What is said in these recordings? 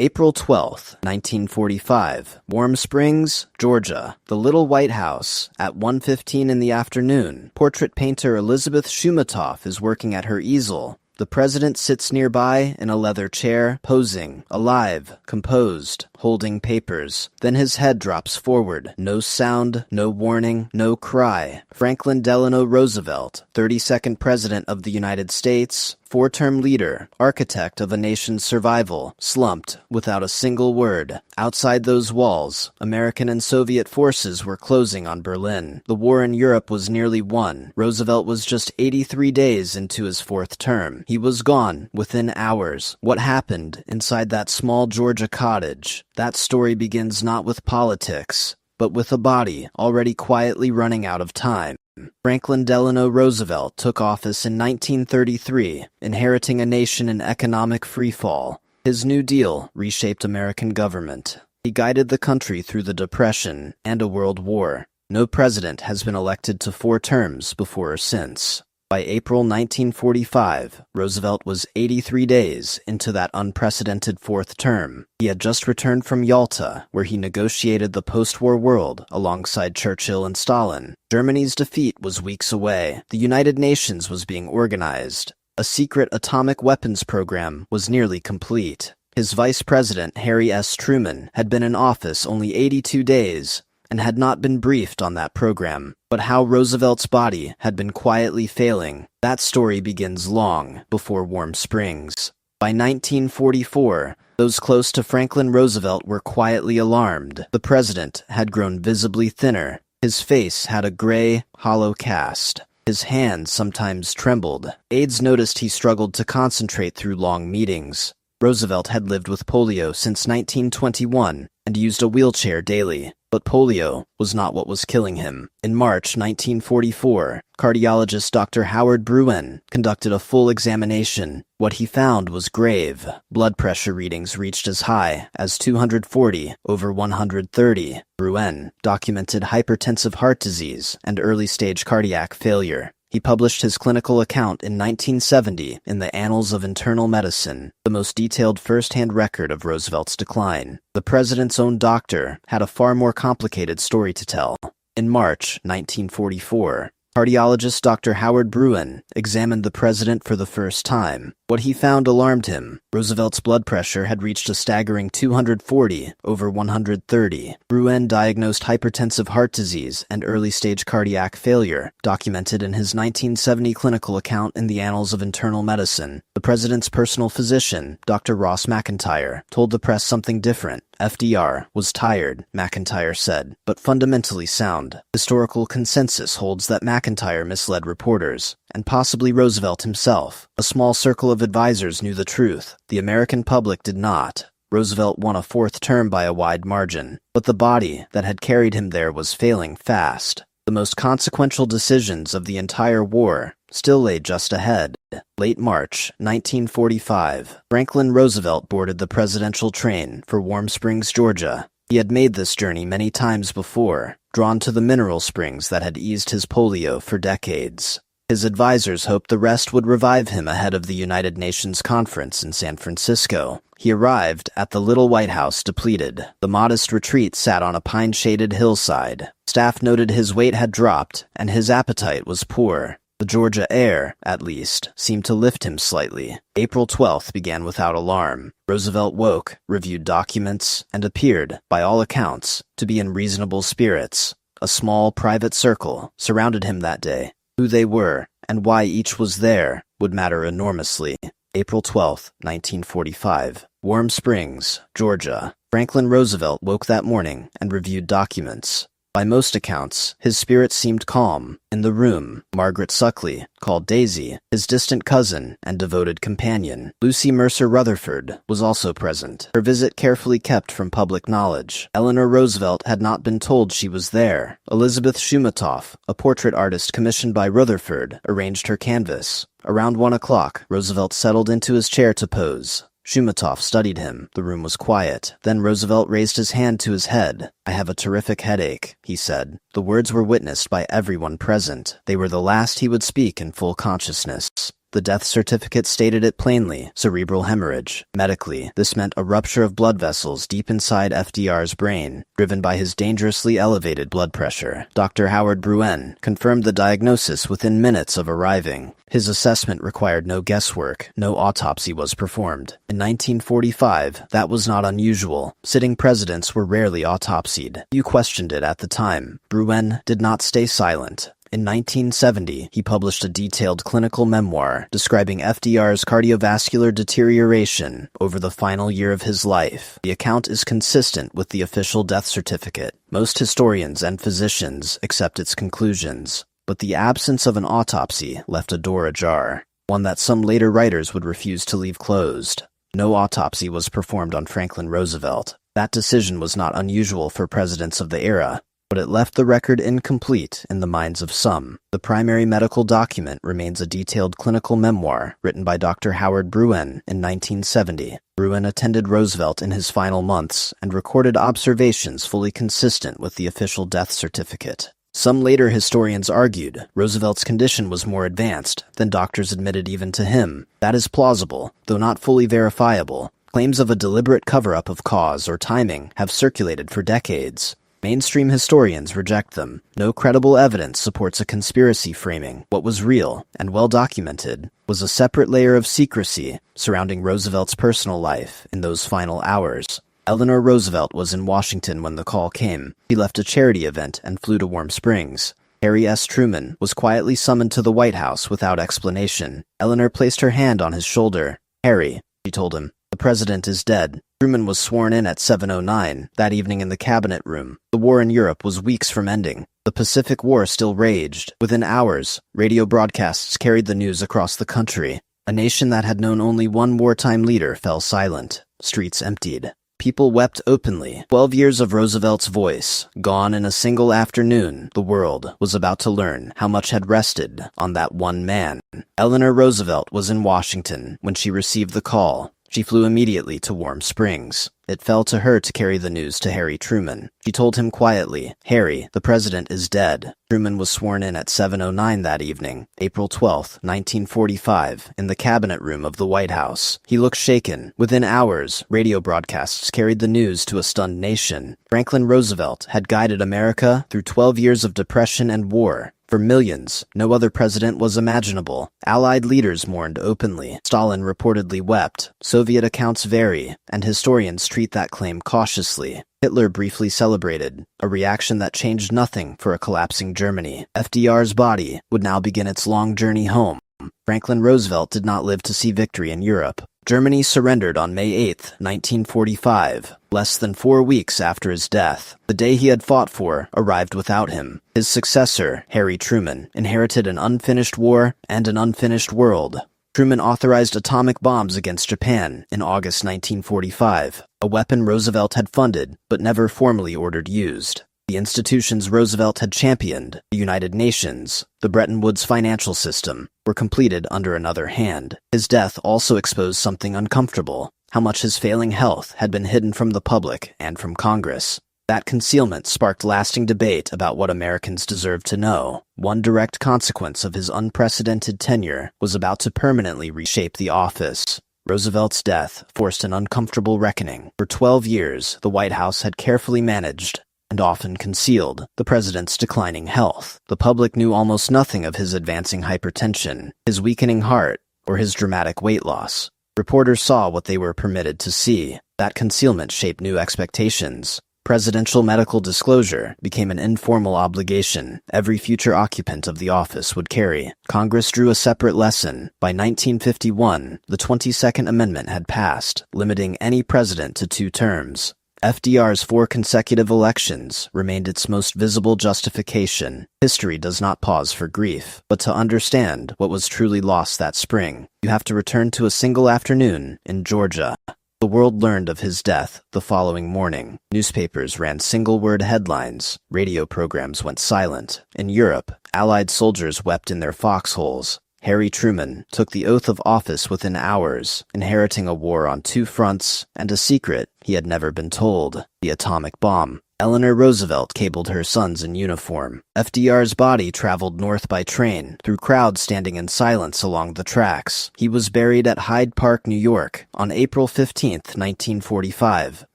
April 12, 1945, Warm Springs, Georgia. The Little White House. At 1:15 in the afternoon, portrait painter Elizabeth Shoumatoff is working at her easel. The president sits nearby in a leather chair, posing, alive, composed, holding papers. Then his head drops forward. No sound, no warning, no cry. Franklin Delano Roosevelt, 32nd President of the United States, four-term leader, architect of a nation's survival, slumped without a single word. Outside those walls, American and Soviet forces were closing on Berlin. The war in Europe was nearly won. Roosevelt was just 83 days into his fourth term. He was gone within hours. What happened inside that small Georgia cottage? That story begins not with politics, but with a body already quietly running out of time. Franklin Delano Roosevelt took office in 1933, inheriting a nation in economic freefall. His New Deal reshaped American government. He guided the country through the Depression and a world war. No president has been elected to 4 terms before or since. By April 1945, Roosevelt was 83 days into that unprecedented 4th term. He had just returned from Yalta, where he negotiated the post-war world alongside Churchill and Stalin. Germany's defeat was weeks away. The United Nations was being organized. A secret atomic weapons program was nearly complete. His vice president, Harry S. Truman, had been in office only 82 days and had not been briefed on that program. But how Roosevelt's body had been quietly failing, that story begins long before Warm Springs. By 1944, those close to Franklin Roosevelt were quietly alarmed. The president had grown visibly thinner. His face had a gray, hollow cast. His hands sometimes trembled. Aides noticed he struggled to concentrate through long meetings. Roosevelt had lived with polio since 1921 and used a wheelchair daily. But polio was not what was killing him. In March 1944, cardiologist Dr. Howard Bruen conducted a full examination. What he found was grave. Blood pressure readings reached as high as 240/130. Bruen documented hypertensive heart disease and early-stage cardiac failure. He published his clinical account in 1970 in the Annals of Internal Medicine, the most detailed first-hand record of Roosevelt's decline. The president's own doctor had a far more complicated story to tell. In March 1944, cardiologist Dr. Howard Bruen examined the president for the first time. What he found alarmed him. Roosevelt's blood pressure had reached a staggering 240/130. Bruen diagnosed hypertensive heart disease and early-stage cardiac failure, documented in his 1970 clinical account in the Annals of Internal Medicine. The president's personal physician, Dr. Ross McIntyre, told the press something different. FDR was tired, McIntyre said, but fundamentally sound. Historical consensus holds that McIntyre misled reporters, and possibly Roosevelt himself. A small circle of advisors knew the truth. The American public did not. Roosevelt won a 4th term by a wide margin, but the body that had carried him there was failing fast. The most consequential decisions of the entire war still lay just ahead. Late March 1945, Franklin Roosevelt boarded the presidential train for Warm Springs, Georgia. He had made this journey many times before, drawn to the mineral springs that had eased his polio for decades. His advisors hoped the rest would revive him ahead of the United Nations conference in San Francisco. He arrived at the Little White House depleted. The modest retreat sat on a pine-shaded hillside. Staff noted his weight had dropped, and his appetite was poor. The Georgia air, at least, seemed to lift him slightly. April 12th began without alarm. Roosevelt woke, reviewed documents, and appeared, by all accounts, to be in reasonable spirits. A small, private circle surrounded him that day. Who they were, and why each was there, would matter enormously. April 12, 1945. Warm Springs, Georgia. Franklin Roosevelt woke that morning and reviewed documents. By most accounts, his spirits seemed calm. In the room, Margaret Suckley, called Daisy, his distant cousin and devoted companion, Lucy Mercer Rutherford, was also present, her visit carefully kept from public knowledge. Eleanor Roosevelt had not been told she was there. Elizabeth Shoumatoff, a portrait artist commissioned by Rutherford, arranged her canvas. Around 1 o'clock, Roosevelt settled into his chair to pose. Shoumatoff studied him. The room was quiet. Then Roosevelt raised his hand to his head. "I have a terrific headache," he said. The words were witnessed by everyone present. They were the last he would speak in full consciousness. The death certificate stated it plainly: cerebral hemorrhage. Medically, this meant a rupture of blood vessels deep inside FDR's brain, driven by his dangerously elevated blood pressure. Dr. Howard Bruen confirmed the diagnosis within minutes of arriving. His assessment required no guesswork. No autopsy was performed. In 1945, that was not unusual. Sitting presidents were rarely autopsied. You questioned it at the time. Bruen did not stay silent. In 1970, he published a detailed clinical memoir describing FDR's cardiovascular deterioration over the final year of his life. The account is consistent with the official death certificate. Most historians and physicians accept its conclusions, but the absence of an autopsy left a door ajar, one that some later writers would refuse to leave closed. No autopsy was performed on Franklin Roosevelt. That decision was not unusual for presidents of the era, but it left the record incomplete in the minds of some. The primary medical document remains a detailed clinical memoir written by Dr. Howard Bruen in 1970. Bruen attended Roosevelt in his final months and recorded observations fully consistent with the official death certificate. Some later historians argued Roosevelt's condition was more advanced than doctors admitted even to him. That is plausible, though not fully verifiable. Claims of a deliberate cover-up of cause or timing have circulated for decades. Mainstream historians reject them. No credible evidence supports a conspiracy framing. What was real and well documented was a separate layer of secrecy surrounding Roosevelt's personal life in those final hours. Eleanor Roosevelt was in Washington when the call came. He left a charity event and flew to Warm Springs. Harry S. Truman was quietly summoned to the White House without explanation. Eleanor placed her hand on his shoulder. "Harry," she told him, "the president is dead." Truman was sworn in at 7:09 that evening in the cabinet room. The war in Europe was weeks from ending. The Pacific War still raged. Within hours, radio broadcasts carried the news across the country. A nation that had known only one wartime leader fell silent. Streets emptied. People wept openly. 12 years of Roosevelt's voice, gone in a single afternoon. The world was about to learn how much had rested on that one man. Eleanor Roosevelt was in Washington when she received the call. She flew immediately to Warm Springs. It fell to her to carry the news to Harry Truman. She told him quietly, "Harry, the president is dead." Truman was sworn in at 7:09 that evening, April 12, 1945, in the cabinet room of the White House. He looked shaken. Within hours, radio broadcasts carried the news to a stunned nation. Franklin Roosevelt had guided America through 12 years of depression and war. For millions, no other president was imaginable. Allied leaders mourned openly. Stalin reportedly wept. Soviet accounts vary, and historians treat that claim cautiously. Hitler briefly celebrated, a reaction that changed nothing for a collapsing Germany. FDR's body would now begin its long journey home. Franklin Roosevelt did not live to see victory in Europe. Germany surrendered on May 8, 1945, less than 4 weeks after his death. The day he had fought for arrived without him. His successor, Harry Truman, inherited an unfinished war and an unfinished world. Truman authorized atomic bombs against Japan in August 1945, a weapon Roosevelt had funded but never formally ordered used. The institutions Roosevelt had championed, the United Nations, the Bretton Woods financial system, were completed under another hand. His death also exposed something uncomfortable: how much his failing health had been hidden from the public and from Congress. That concealment sparked lasting debate about what Americans deserved to know. One direct consequence of his unprecedented tenure was about to permanently reshape the office. Roosevelt's death forced an uncomfortable reckoning. For 12 years, the White House had carefully managed and often concealed the president's declining health. The public knew almost nothing of his advancing hypertension, his weakening heart, or his dramatic weight loss. Reporters saw what they were permitted to see. That concealment shaped new expectations. Presidential medical disclosure became an informal obligation every future occupant of the office would carry. Congress drew a separate lesson. By 1951, the 22nd Amendment had passed, limiting any president to 2 terms. FDR's 4 consecutive elections remained its most visible justification. History does not pause for grief, but to understand what was truly lost that spring, you have to return to a single afternoon in Georgia. The world learned of his death the following morning. Newspapers ran single-word headlines. Radio programs went silent. In Europe, Allied soldiers wept in their foxholes. Harry Truman took the oath of office within hours, inheriting a war on 2 fronts and a secret he had never been told: the atomic bomb. Eleanor Roosevelt cabled her sons in uniform. FDR's body traveled north by train, through crowds standing in silence along the tracks. He was buried at Hyde Park, New York, on April 15, 1945.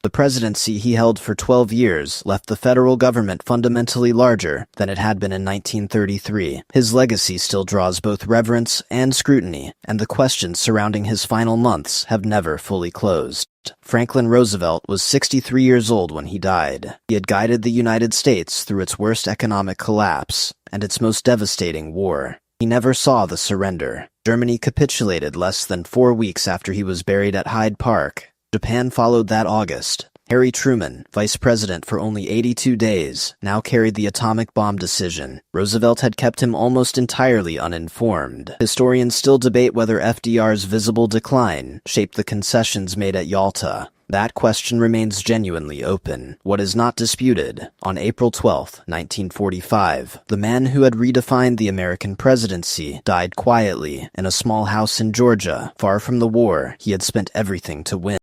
The presidency he held for 12 years left the federal government fundamentally larger than it had been in 1933. His legacy still draws both reverence and scrutiny, and the questions surrounding his final months have never fully closed. Franklin Roosevelt was 63 years old when he died. He had guided the United States through its worst economic collapse and its most devastating war. He never saw the surrender. Germany capitulated less than 4 weeks after he was buried at Hyde Park. Japan followed that August. Harry Truman, vice president for only 82 days, now carried the atomic bomb decision. Roosevelt had kept him almost entirely uninformed. Historians still debate whether FDR's visible decline shaped the concessions made at Yalta. That question remains genuinely open. What is not disputed, on April 12, 1945, the man who had redefined the American presidency died quietly in a small house in Georgia. Far from the war he had spent everything to win.